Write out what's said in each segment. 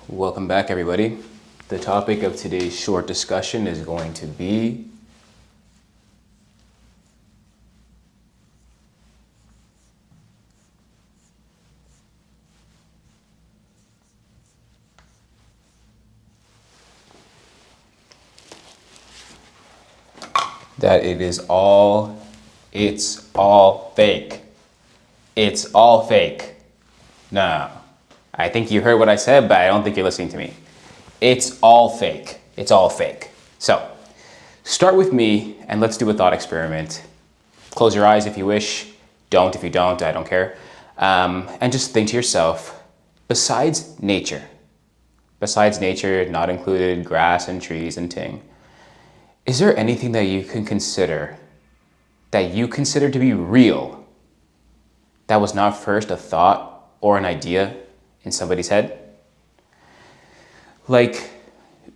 Welcome back, everybody. The topic of today's short discussion is going to be that it's all fake. It's all fake. No, I think you heard what I said, but I don't think you're listening to me. It's all fake. It's all fake. So, start with me and let's do a thought experiment. Close your eyes if you wish. Don't if you don't, I don't care. And just think to yourself, besides nature, not included grass and trees and ting, is there anything that you can consider to be real that was not first a thought or an idea in somebody's head? Like,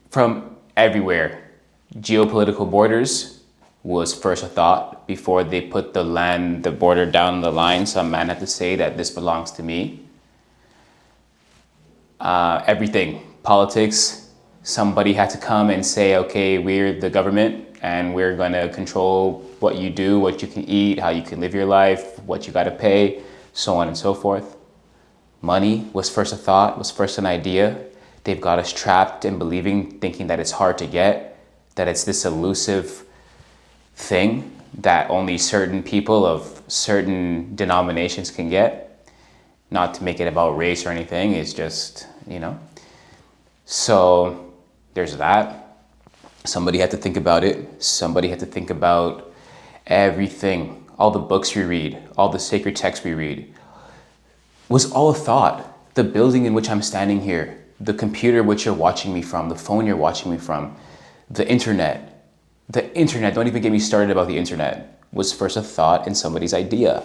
from everywhere, geopolitical borders was first a thought before they put the border down the line. Some man had to say that this belongs to me. Everything, politics, somebody had to come and say, okay, we're the government and we're gonna control what you do, what you can eat, how you can live your life, what you gotta pay, so on and so forth. Money was first a thought, was first an idea. They've got us trapped in believing, thinking that it's hard to get, that it's this elusive thing that only certain people of certain denominations can get. Not to make it about race or anything, it's just, So there's that. Somebody had to think about it. Somebody had to think about everything, all the books we read, all the sacred texts we read, was all a thought. The building in which I'm standing here, the computer which you're watching me from, the phone you're watching me from, the internet, don't even get me started about the internet, was first a thought in somebody's idea.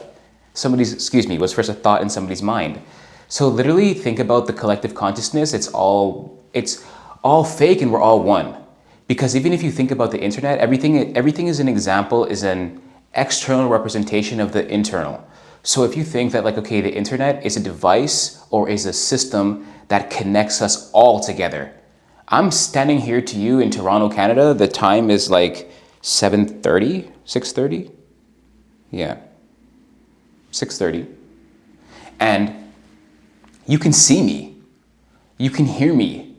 Was first a thought in somebody's mind. So literally think about the collective consciousness. It's all fake and we're all one. Because even if you think about the internet, everything is an example, is an external representation of the internal. So if you think that the internet is a device or is a system that connects us all together. I'm standing here to you in Toronto, Canada. The time is 7:30, 6:30? Yeah, 6:30. And you can see me. You can hear me.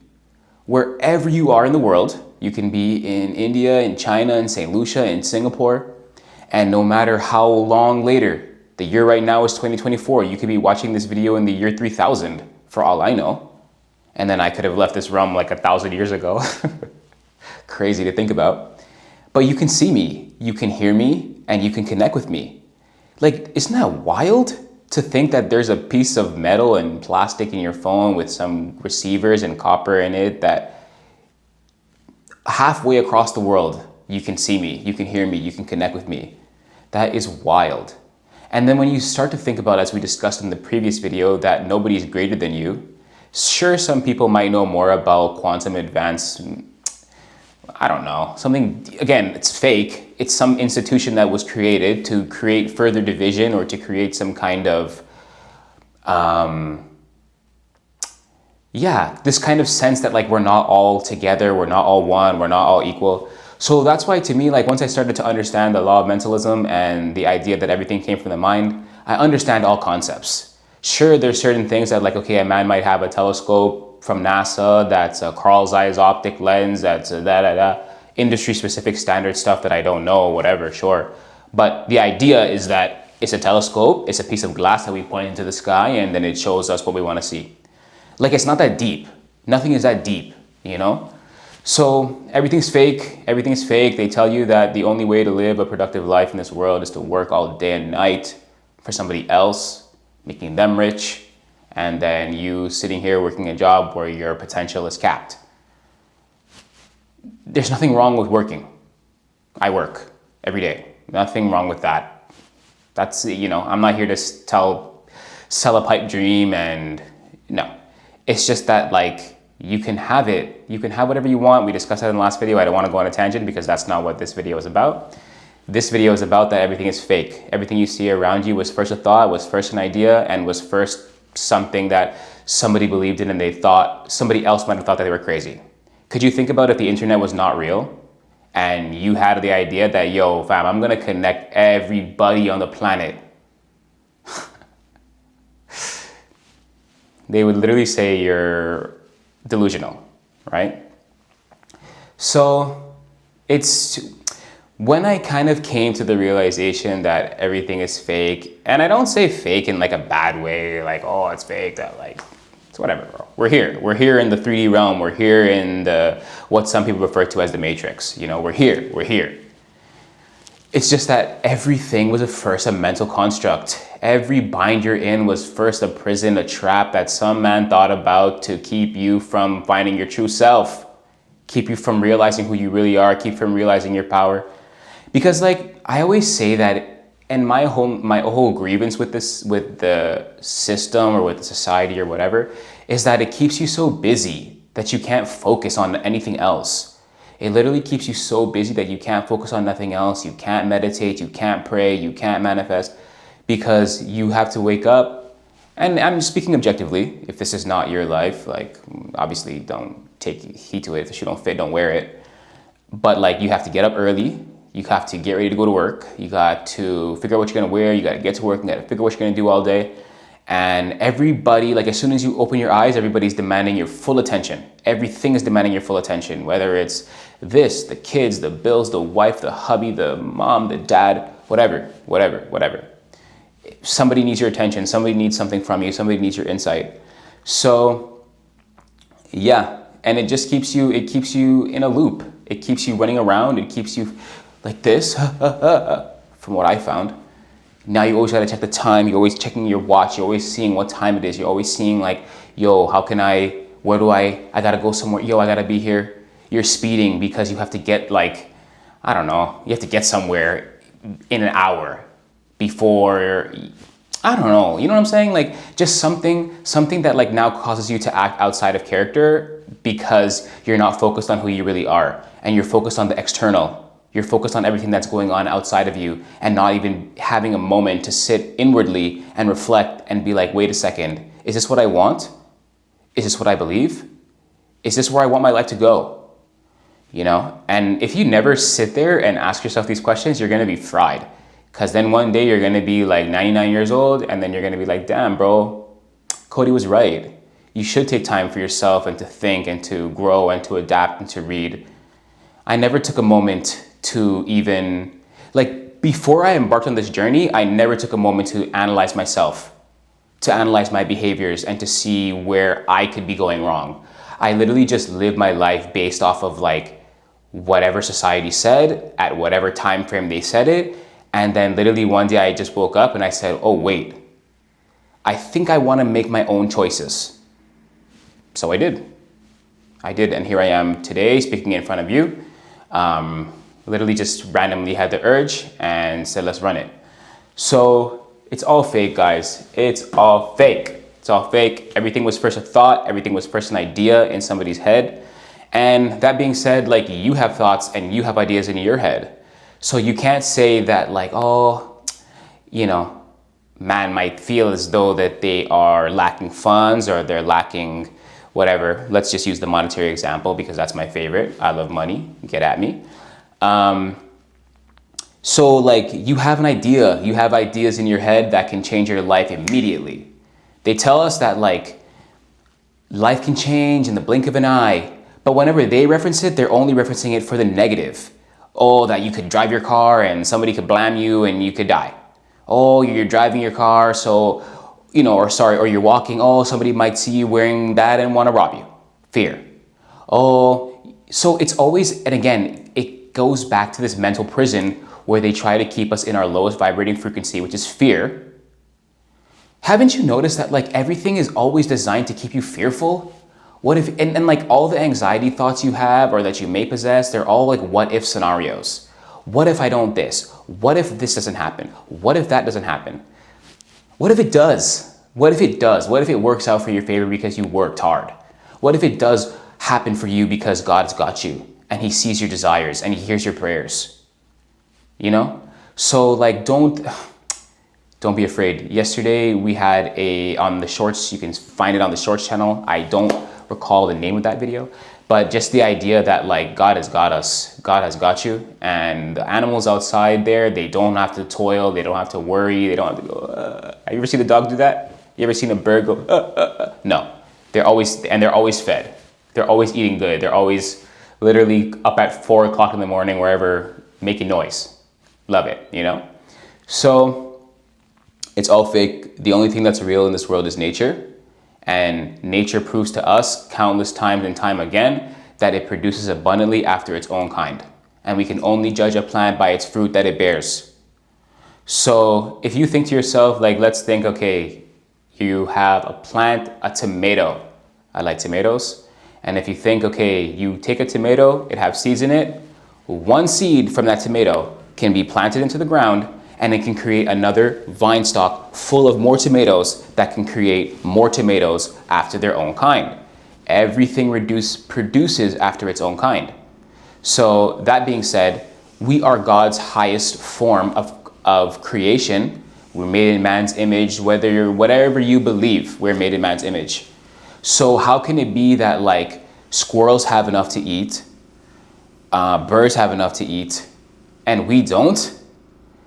Wherever you are in the world, you can be in India, in China, in St. Lucia, in Singapore. And no matter how long later, the year right now is 2024, you could be watching this video in the year 3000, for all I know. And then I could have left this realm 1,000 years ago. Crazy to think about. But you can see me, you can hear me, and you can connect with me. Isn't that wild? To think that there's a piece of metal and plastic in your phone with some receivers and copper in it that halfway across the world, you can see me, you can hear me, you can connect with me. That is wild. And then when you start to think about, as we discussed in the previous video, that nobody's greater than you, sure, some people might know more about quantum advance, I don't know, something, again, it's fake. It's some institution that was created to create further division or to create some kind of, this kind of sense that we're not all together, we're not all one, we're not all equal. So that's why to me, once I started to understand the law of mentalism and the idea that everything came from the mind, I understand all concepts. Sure, there's certain things that a man might have a telescope from NASA that's a Carl Zeiss optic lens, that's industry specific standard stuff that I don't know, whatever, sure. But the idea is that it's a telescope, it's a piece of glass that we point into the sky and then it shows us what we want to see. It's not that deep. Nothing is that deep, So everything's fake, They tell you that the only way to live a productive life in this world is to work all day and night for somebody else, making them rich, and then you sitting here working a job where your potential is capped. There's nothing wrong with working. I work every day. Nothing wrong with that. That's, I'm not here to sell a pipe dream and no. It's just that you can have it. You can have whatever you want. We discussed that in the last video. I don't want to go on a tangent because that's not what this video is about. This video is about that everything is fake. Everything you see around you was first a thought, was first an idea, and was first something that somebody believed it and they thought somebody else might have thought that they were crazy. Could you think about if the internet was not real and you had the idea that, yo, fam, I'm gonna connect everybody on the planet? They would literally say you're delusional, right? So it's when I kind of came to the realization that everything is fake, and I don't say fake in like a bad way, like, oh, it's fake, that like, it's whatever, bro. We're here. We're here in the 3D realm. We're here in the, what some people refer to as the Matrix. You know, we're here. We're here. It's just that everything was at first a mental construct. Every bind you're in was first a prison, a trap that some man thought about to keep you from finding your true self, keep you from realizing who you really are, keep from realizing your power. Because like, I always say that, and my whole grievance with this, with the system or with the society or whatever, is that it keeps you so busy that you can't focus on anything else. It literally keeps you so busy that you can't focus on nothing else. You can't meditate, you can't pray, you can't manifest, because you have to wake up. And I'm speaking objectively. If this is not your life, like, obviously don't take heed to it. If the shoe don't fit, don't wear it. But like, you have to get up early. You have to get ready to go to work. You got to figure out what you're gonna wear. You gotta get to work and gotta figure out what you're gonna do all day. And everybody, like as soon as you open your eyes, everybody's demanding your full attention. Everything is demanding your full attention, whether it's this, the kids, the bills, the wife, the hubby, the mom, the dad, whatever. Somebody needs your attention. Somebody needs something from you. Somebody needs your insight. So yeah, and it just keeps you in a loop. It keeps you running around. It keeps you like this, from what I found. Now you always gotta check the time. You're always checking your watch. You're always seeing what time it is. You're always seeing like, yo, I gotta go somewhere. Yo, I gotta be here. You're speeding because you have to get like, I don't know, you have to get somewhere in an hour before, I don't know, you know what I'm saying? Like just something that like now causes you to act outside of character because you're not focused on who you really are and you're focused on the external. You're focused on everything that's going on outside of you and not even having a moment to sit inwardly and reflect and be like, wait a second, is this what I want? Is this what I believe? Is this where I want my life to go? You know, and if you never sit there and ask yourself these questions, you're gonna be fried. Because then one day you're gonna be like 99 years old and then you're gonna be like, damn, bro, Cody was right. You should take time for yourself and to think and to grow and to adapt and to read. I never took a moment to even, like before I embarked on this journey, I never took a moment to analyze myself, to analyze my behaviors and to see where I could be going wrong. I literally just lived my life based off of like whatever society said at whatever time frame they said it. And then literally one day I just woke up and I said, oh wait, I think I want to make my own choices. So I did, and here I am today speaking in front of you. Literally just randomly had the urge and said, let's run it. So it's all fake, guys. It's all fake. It's all fake. Everything was first a thought. Everything was first an idea in somebody's head. And that being said, like you have thoughts and you have ideas in your head. So you can't say that like, oh, you know, man might feel as though that they are lacking funds or they're lacking whatever. Let's just use the monetary example because that's my favorite. I love money. Get at me. So like you have an idea, you have ideas in your head that can change your life immediately. They tell us that like life can change in the blink of an eye, but whenever they reference it, they're only referencing it for the negative. Oh, that you could drive your car and somebody could blame you and you could die. Oh, you're driving your car, so, you know, or you're walking, oh, somebody might see you wearing that and want to rob you. Fear. Oh, so it's always, and again, it goes back to this mental prison where they try to keep us in our lowest vibrating frequency, which is fear. Haven't you noticed that like everything is always designed to keep you fearful? What if, and like all the anxiety thoughts you have or that you may possess, they're all like what if scenarios. What if I don't this? What if this doesn't happen? What if that doesn't happen? What if it does? What if it does? What if it works out for your favor because you worked hard? What if it does happen for you because God's got you and he sees your desires and he hears your prayers? You know? So like Don't be afraid. Yesterday we had on the shorts, you can find it on the shorts channel. I don't recall the name of that video, but just the idea that like God has got us, God has got you, and the animals outside there, they don't have to toil, they don't have to worry, they don't have to go, Have you ever seen a dog do that? You ever seen a bird go, No, they're always fed. They're always eating good. They're always literally up at 4 o'clock in the morning, wherever, making noise. Love it, you know? So it's all fake. The only thing that's real in this world is nature. And nature proves to us countless times and time again that it produces abundantly after its own kind. And we can only judge a plant by its fruit that it bears. So if you think to yourself, like, let's think, okay, you have a plant, a tomato. I like tomatoes. And if you think, okay, you take a tomato, it has seeds in it. One seed from that tomato can be planted into the ground, and it can create another vine stalk full of more tomatoes that can create more tomatoes after their own kind. Everything produces after its own kind. So that being said, we are God's highest form of creation. We're made in man's image, whatever you believe, we're made in man's image. So how can it be that like squirrels have enough to eat, birds have enough to eat, and we don't?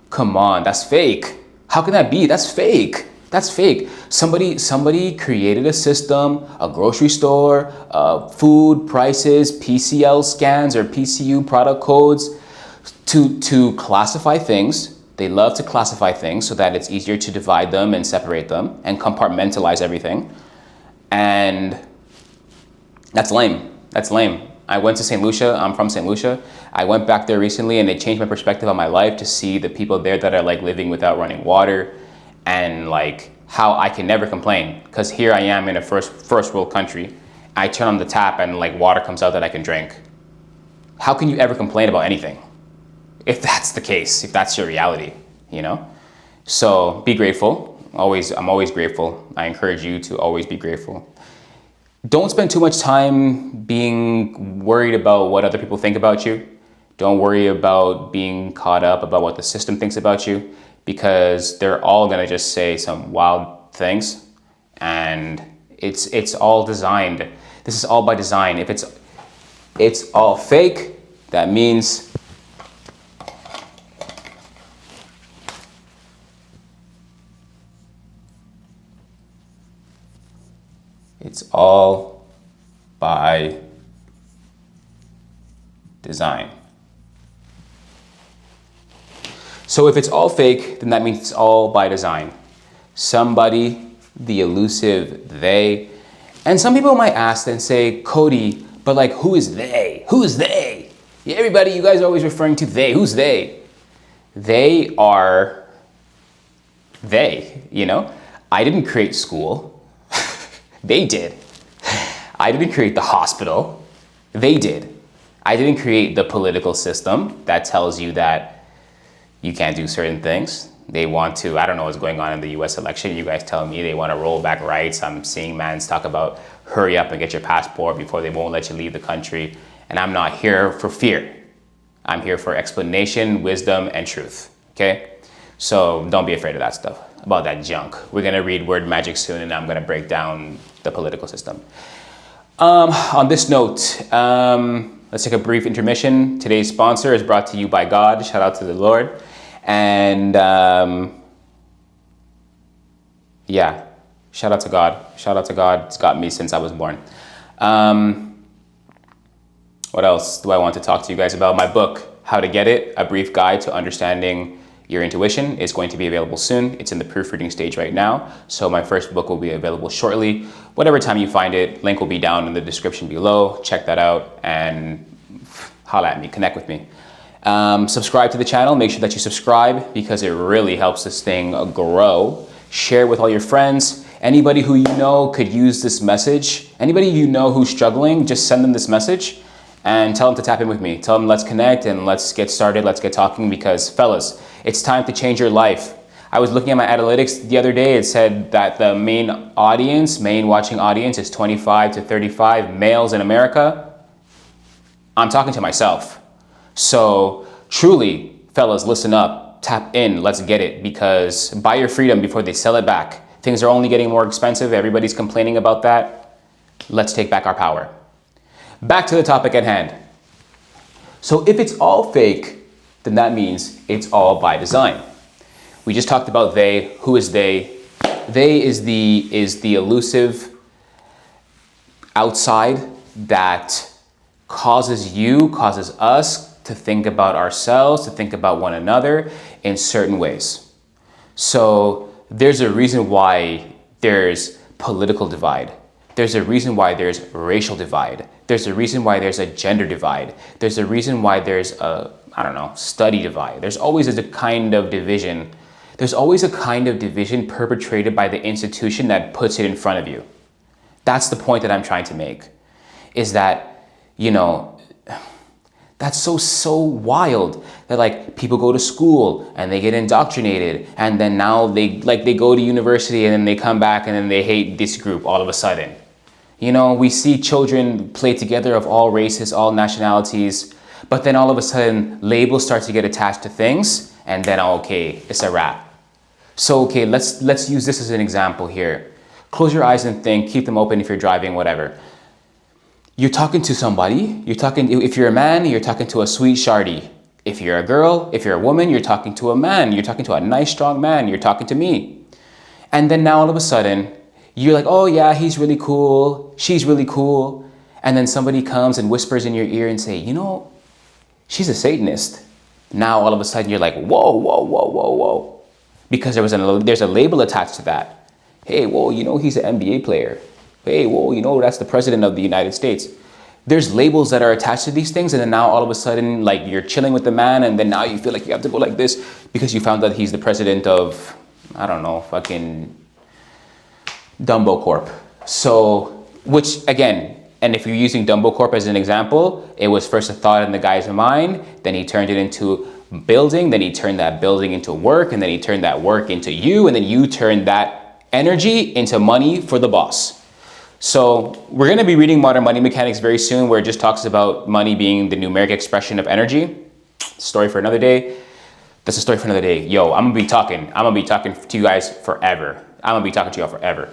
Come on, that's fake. How can that be? That's fake. That's fake. Somebody created a system, a grocery store, food prices, PCL scans or PCU product codes to classify things. They love to classify things so that it's easier to divide them and separate them and compartmentalize everything. And that's lame. That's lame. I went to St. Lucia. I'm from St. Lucia. I went back there recently and it changed my perspective on my life to see the people there that are like living without running water, and like how I can never complain, because here I am in a first world country. I turn on the tap and like water comes out that I can drink. How can you ever complain about anything? If that's the case, if that's your reality, you know? So be grateful. I'm always grateful. I encourage you to always be grateful. Don't spend too much time being worried about what other people think about you. Don't worry about being caught up about what the system thinks about you, because they're all gonna just say some wild things, and it's all designed. This is all by design. If it's all fake, that means it's all by design. So if it's all fake, then that means it's all by design. Somebody, the elusive they. And some people might ask and say, Cody, but like, who is they? Who is they? Yeah, everybody, you guys are always referring to they. Who's they? They are they, you know? I didn't create school. They did. I didn't create the hospital. They did. I didn't create the political system that tells you that you can't do certain things. They want to, I don't know what's going on in the US election. You guys tell me they want to roll back rights. I'm seeing mans talk about hurry up and get your passport before they won't let you leave the country. And I'm not here for fear. I'm here for explanation, wisdom, and truth, okay? So don't be afraid of that stuff, about that junk. We're gonna read word magic soon, and I'm gonna break down the political system. On this note, let's take a brief intermission. Today's sponsor is brought to you by God. Shout out to the Lord. And yeah, shout out to God. Shout out to God. It's got me since I was born. What else do I want to talk to you guys about? My book, How to Get It, A Brief Guide to Understanding Your Intuition, is going to be available soon. It's in the proofreading stage right now. So my first book will be available shortly. Whatever time you find it, link will be down in the description below. Check that out and holla at me, connect with me. Subscribe to the channel. Make sure that you subscribe, because it really helps this thing grow. Share with all your friends. Anybody who you know could use this message. Anybody you know who's struggling, just send them this message and tell them to tap in with me. Tell them let's connect and let's get started. Let's get talking, because fellas, it's time to change your life. I was looking at my analytics the other day. It said that the main watching audience is 25 to 35 males in America. I'm talking to myself. So truly, fellas, listen up. tap in, let's get it, because buy your freedom before they sell it back. Things are only getting more expensive. Everybody's complaining about that. Let's take back our power. Back to the topic at hand. So if it's all fake, then that means it's all by design. We just talked about they. Who is they? They is the elusive outside that causes us to think about ourselves, to think about one another in certain ways. So there's a reason why there's political divide. There's a reason why there's racial divide. There's a reason why there's a gender divide. There's a reason why there's a, study divide. There's always a kind of division. There's always a kind of division perpetrated by the institution that puts it in front of you. That's the point that I'm trying to make, is that, that's so wild that like people go to school and they get indoctrinated, and then now they go to university and then they come back and then they hate this group all of a sudden. We see children play together of all races, all nationalities, but then all of a sudden labels start to get attached to things, and then okay, it's a wrap. So okay, let's use this as an example here. Close your eyes and think, keep them open if you're driving, whatever. You're talking to somebody, if you're a man, you're talking to a sweet shardy. If you're a girl, if you're a woman, you're talking to a man, you're talking to a nice strong man, you're talking to me. And then now all of a sudden, you're like, oh yeah, he's really cool, she's really cool. And then somebody comes and whispers in your ear and say, she's a Satanist. Now all of a sudden you're like, whoa. Because there's a label attached to that. Hey, whoa, he's an NBA player. Hey, whoa, that's the president of the United States. There's labels that are attached to these things, and then now all of a sudden, like, you're chilling with the man, and then now you feel like you have to go like this because you found that he's the president of, fucking Dumbo Corp. So, which again, and if you're using Dumbo Corp as an example, it was first a thought in the guy's mind, then he turned it into building, then he turned that building into work, and then he turned that work into you, and then you turned that energy into money for the boss. So we're going to be reading Modern Money Mechanics very soon, where it just talks about money being the numeric expression of energy. Story for another day. That's a story for another day. Yo, I'm gonna be talking to you guys forever. I'm gonna be talking to y'all forever.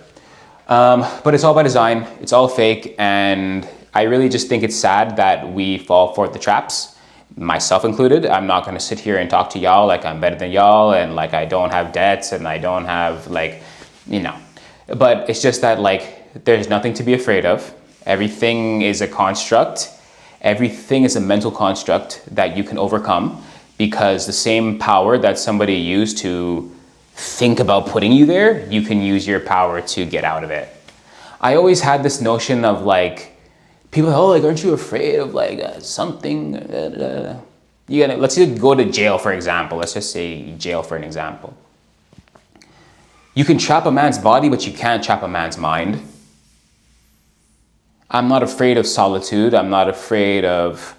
But it's all by design. It's all fake, and I really just think it's sad that we fall for the traps, myself included. I'm not gonna sit here and talk to y'all like I'm better than y'all, and like I don't have debts, and I don't have But it's just that there's nothing to be afraid of. Everything is a construct. Everything is a mental construct that you can overcome, because the same power that somebody used to think about putting you there, you can use your power to get out of it. I always had this notion of people, aren't you afraid of something? Let's just go to jail, for example. Let's just say jail for an example. You can trap a man's body, but you can't trap a man's mind. I'm not afraid of solitude. I'm not afraid of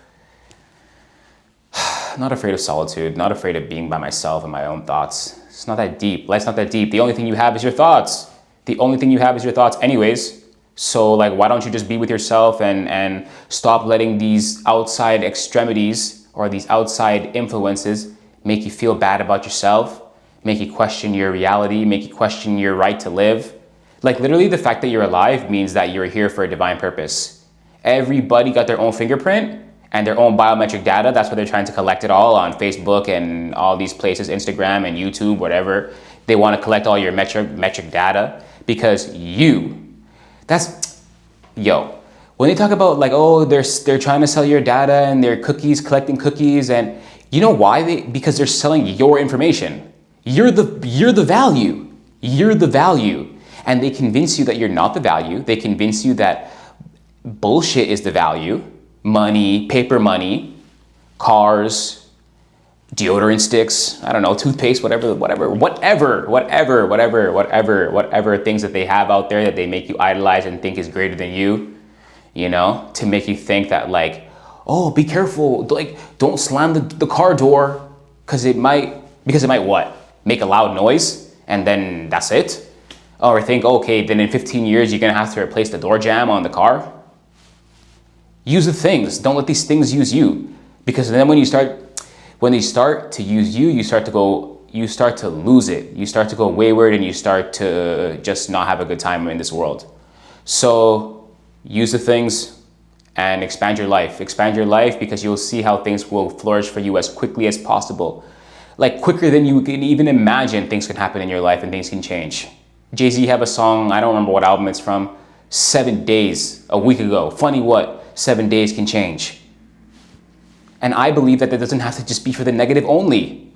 solitude, not afraid of being by myself and my own thoughts. It's not that deep. Life's not that deep. The only thing you have is your thoughts. Anyways. So why don't you just be with yourself and stop letting these outside extremities or these outside influences make you feel bad about yourself, make you question your reality, make you question your right to live. Literally the fact that you're alive means that you're here for a divine purpose. Everybody got their own fingerprint and their own biometric data. That's why they're trying to collect it all on Facebook and all these places, Instagram and YouTube, whatever. They want to collect all your metric data because when they talk about they're trying to sell your data and they're collecting cookies, and you know why? Because they're selling your information. You're the value. You're the value. And they convince you that you're not the value. They convince you that bullshit is the value. Money, paper money, cars, deodorant sticks, toothpaste, whatever things that they have out there that they make you idolize and think is greater than you, to make you think that be careful, don't slam the car door because it might what? Make a loud noise, and then that's it? Or think, okay, then in 15 years you're gonna have to replace the door jamb on the car? Use the things. Don't let these things use you. Because then when When they start to use you, you start to lose it. You start to go wayward and you start to just not have a good time in this world. So use the things and expand your life. Expand your life because you'll see how things will flourish for you as quickly as possible. Like quicker than you can even imagine, things can happen in your life and things can change. Jay-Z have a song, I don't remember what album it's from, 7 days, a week ago. Funny what, 7 days can change. And I believe that doesn't have to just be for the negative only.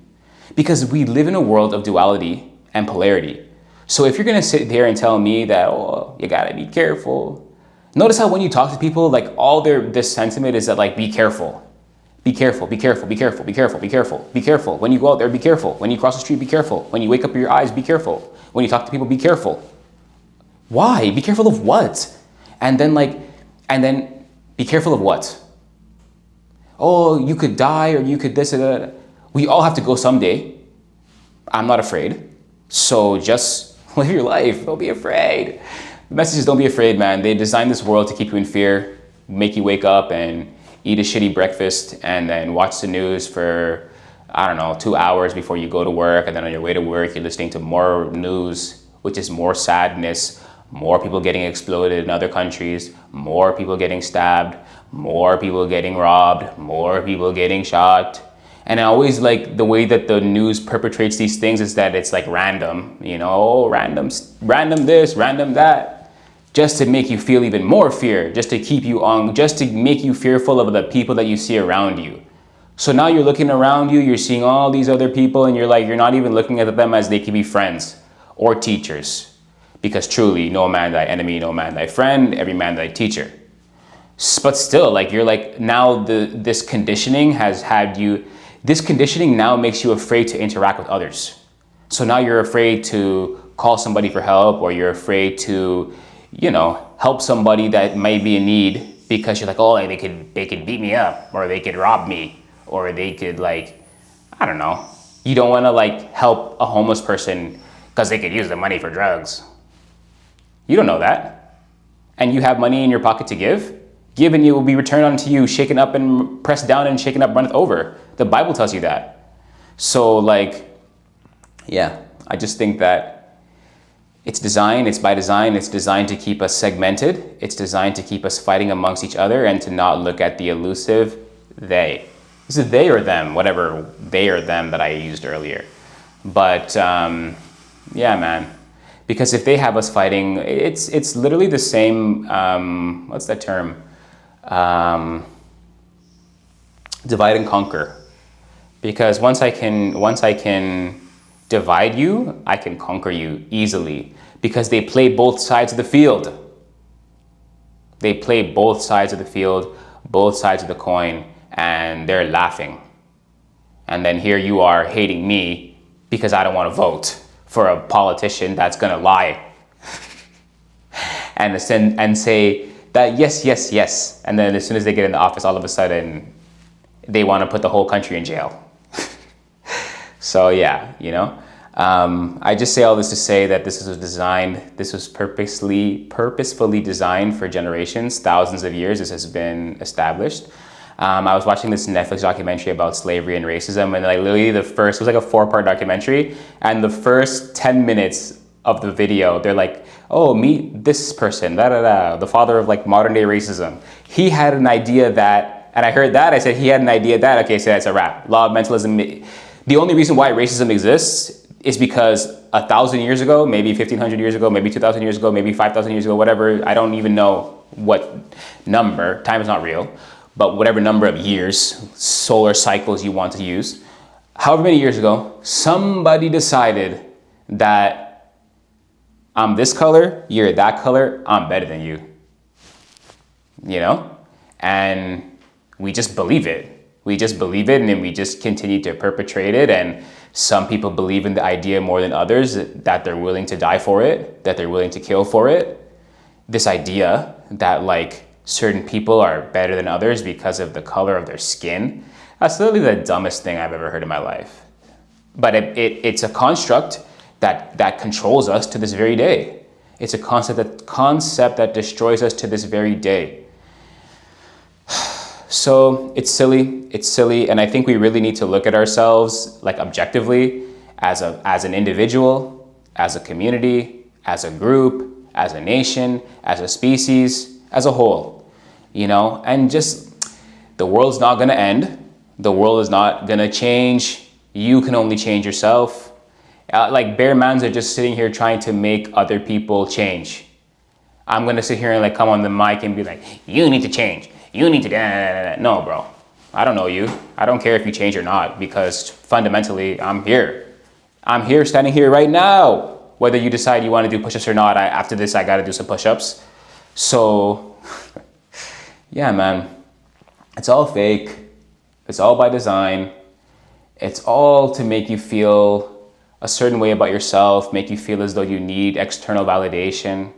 Because we live in a world of duality and polarity. So if you're gonna sit there and tell me that, oh, you gotta be careful. Notice how when you talk to people, like all this sentiment is that like, be careful. Be careful, be careful, be careful, be careful, be careful, be careful. When you go out there, be careful. When you cross the street, be careful. When you wake up your eyes, be careful. When you talk to people, be careful. Why? Be careful of what? And then be careful of what? Oh, you could die or you could this or that. We all have to go someday. I'm not afraid. So just live your life. Don't be afraid. The message is don't be afraid, man. They designed this world to keep you in fear, make you wake up and eat a shitty breakfast and then watch the news for, I don't know, 2 hours before you go to work. And then on your way to work, you're listening to more news, which is more sadness, more people getting exploded in other countries, more people getting stabbed, more people getting robbed, more people getting shot. And I always like the way that the news perpetrates these things is that it's like random, random this, random that, just to make you feel even more fear, just to keep you on, just to make you fearful of the people that you see around you. So now you're looking around you, you're seeing all these other people and you're not even looking at them as they could be friends or teachers. Because truly, no man thy enemy, no man thy friend, every man thy teacher. But still, now this conditioning has had you, this conditioning now makes you afraid to interact with others. So now you're afraid to call somebody for help, or you're afraid to, help somebody that might be in need because you're like, oh, they could beat me up, or they could rob me, or they could I don't know. You don't want to help a homeless person because they could use the money for drugs. You don't know that. And you have money in your pocket to give. Give and it will be returned unto you, shaken up and pressed down and shaken up runneth over. The Bible tells you that. So yeah, I just think that it's by design, it's designed to keep us segmented. It's designed to keep us fighting amongst each other and to not look at the elusive they. Is it they or them? Whatever they or them that I used earlier. But yeah, man. Because if they have us fighting, it's literally the same, what's that term? Divide and conquer. Because once I can divide you, I can conquer you easily. Because they play both sides of the field. They play both sides of the field, both sides of the coin, and they're laughing. And then here you are hating me because I don't want to vote for a politician that's gonna lie and say that yes, and then as soon as they get in the office, all of a sudden they want to put the whole country in jail. So yeah, I just say all this to say that this was purposefully designed for generations, thousands of years. This has been established. I was watching this Netflix documentary about slavery and racism, and literally it was like a 4-part documentary, and the first 10 minutes of the video, they're like, oh, meet this person, the father of modern day racism. He had an idea that, and I heard that, I said he had an idea that, okay, so that's a wrap. Law of mentalism. The only reason why racism exists is because 1,000 years ago, maybe 1,500 years ago, maybe 2,000 years ago, maybe 5,000 years ago, whatever, I don't even know what number, time is not real, but whatever number of years, solar cycles you want to use, however many years ago, somebody decided that I'm this color, you're that color, I'm better than you. And we just believe it. We just believe it, and then we just continue to perpetrate it. And some people believe in the idea more than others, that they're willing to die for it, that they're willing to kill for it. This idea that certain people are better than others because of the color of their skin. That's literally the dumbest thing I've ever heard in my life. But it's a construct that controls us to this very day. It's a concept that destroys us to this very day. So it's silly, and I think we really need to look at ourselves like objectively as an individual, as a community, as a group, as a nation, as a species, as a whole, you know, and just the world's not gonna end. The world is not gonna change. You can only change yourself. Like bare mans are just sitting here trying to make other people change. I'm gonna sit here and like come on the mic and be like, you need to change. You need to, no, bro. I don't know you. I don't care if you change or not, because fundamentally I'm here. I'm here standing here right now. Whether you decide you want to do push-ups or not, after this I gotta do some push-ups. So yeah, man, it's all fake. It's all by design. It's all to make you feel a certain way about yourself, make you feel as though you need external validation.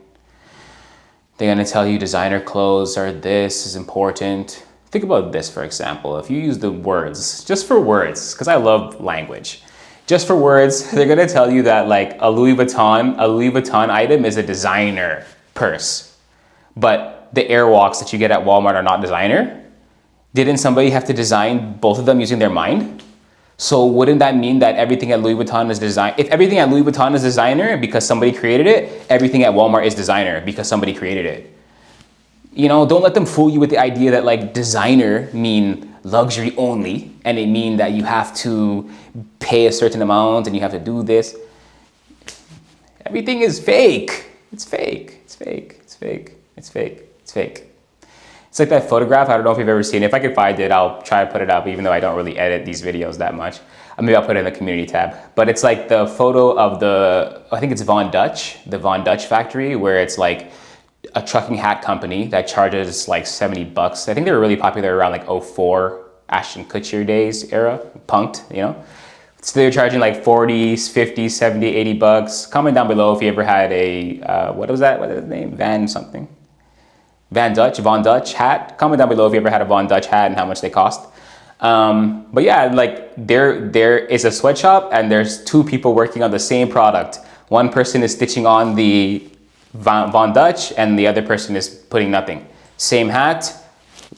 They're gonna tell you designer clothes are this is important. Think about this, for example. If you use the words, just for words, because I love language, just for words, they're gonna tell you that like a Louis Vuitton item is a designer purse, but the Airwalks that you get at Walmart are not designer. Didn't somebody have to design both of them using their mind? So wouldn't that mean that everything at Louis Vuitton is design? If everything at Louis Vuitton is designer because somebody created it, everything at Walmart is designer because somebody created it. You know, don't let them fool you with the idea that like designer mean luxury only, and it mean that you have to pay a certain amount and you have to do this. Everything is fake. It's fake. It's fake. It's fake. It's fake. It's fake. It's like that photograph. I don't know if you've ever seen it. If I could find it, I'll try to put it up, even though I don't really edit these videos that much. Maybe I'll put it in the community tab. But it's like the photo of I think it's Von Dutch, the Von Dutch factory, where it's like a trucking hat company that charges like $70. I think they were really popular around like 04, Ashton Kutcher days era, punked, you know? So they're charging like 40, 50, 70, $80. Comment down below if you ever had a, what was that? What is his name? Van something. Von Dutch hat. Comment down below if you ever had a Von Dutch hat and how much they cost. But yeah, like there is a sweatshop and there's two people working on the same product. One person is stitching on the Von Dutch and the other person is putting nothing. Same hat,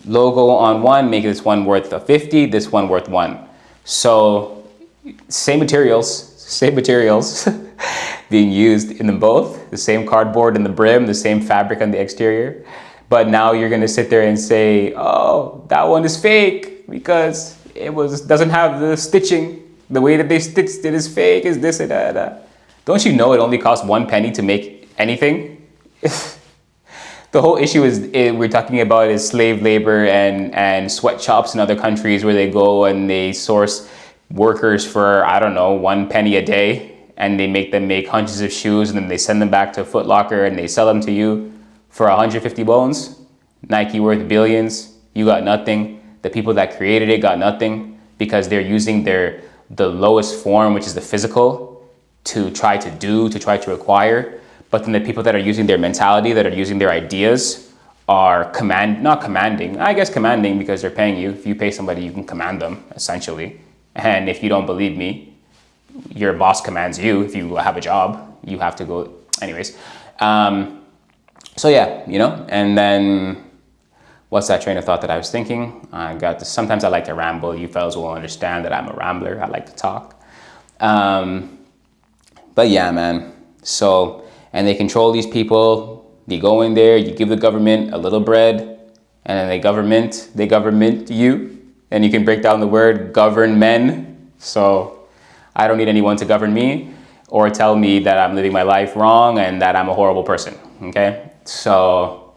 logo on one, make this one worth a 50, this one worth 1. So same materials being used in them both, the same cardboard in the brim, the same fabric on the exterior. But now you're gonna sit there and say, oh, that one is fake because it doesn't have the stitching. The way that they stitched it is fake, is this and that. Don't you know it only costs 1 penny to make anything? The whole issue we're talking about is slave labor and sweatshops in other countries where they go and they source workers for, I don't know, 1 penny a day, and they make them make hundreds of shoes and then they send them back to Foot Locker and they sell them to you for 150 bones. Nike worth billions, you got nothing. The people that created it got nothing because they're using the lowest form, which is the physical, to try to acquire. But then the people that are using their mentality, that are using their ideas, are not commanding, I guess commanding because they're paying you. If you pay somebody, you can command them, essentially. And if you don't believe me, your boss commands you. If you have a job, you have to go, anyways. So yeah, you know, and then what's that train of thought that I was thinking? Sometimes I like to ramble. You fellas will understand that I'm a rambler. I like to talk. But yeah, man. So, and they control these people. You go in there, you give the government a little bread, and then they government you. And you can break down the word govern men. So I don't need anyone to govern me or tell me that I'm living my life wrong and that I'm a horrible person, okay? So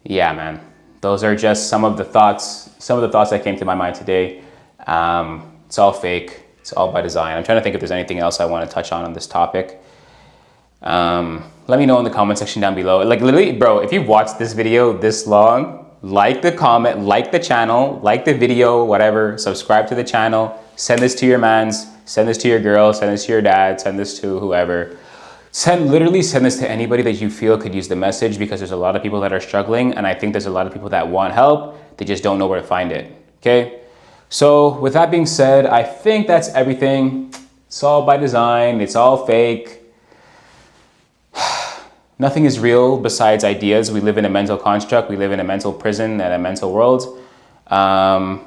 yeah, man, those are just some of the thoughts that came to my mind today. It's all fake. It's all by design. I'm trying to think if there's anything else I want to touch on this topic. Let me know in the comment section down below. Like literally, bro, if you've watched this video this long, like the comment, like the channel, like the video, whatever, subscribe to the channel, send this to your mans, send this to your girl, send this to your dad, send this to whoever. Literally send this to anybody that you feel could use the message, because there's a lot of people that are struggling, and I think there's a lot of people that want help, they just don't know where to find it, okay? So with that being said, I think that's everything. It's all by design, it's all fake. Nothing is real besides ideas. We live in a mental construct, we live in a mental prison and a mental world. Yeah,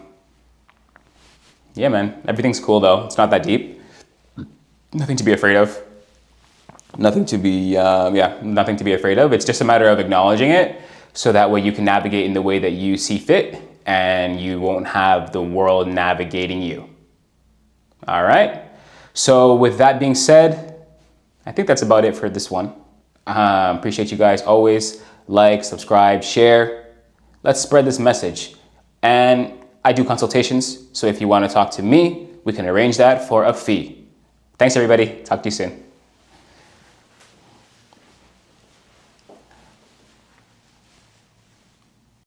man, everything's cool though. It's not that deep. Nothing to be afraid of. Nothing to be, nothing to be afraid of. It's just a matter of acknowledging it so that way you can navigate in the way that you see fit and you won't have the world navigating you. All right. So with that being said, I think that's about it for this one. Appreciate you guys always. Like, subscribe, share. Let's spread this message. And I do consultations. So if you want to talk to me, we can arrange that for a fee. Thanks, everybody. Talk to you soon.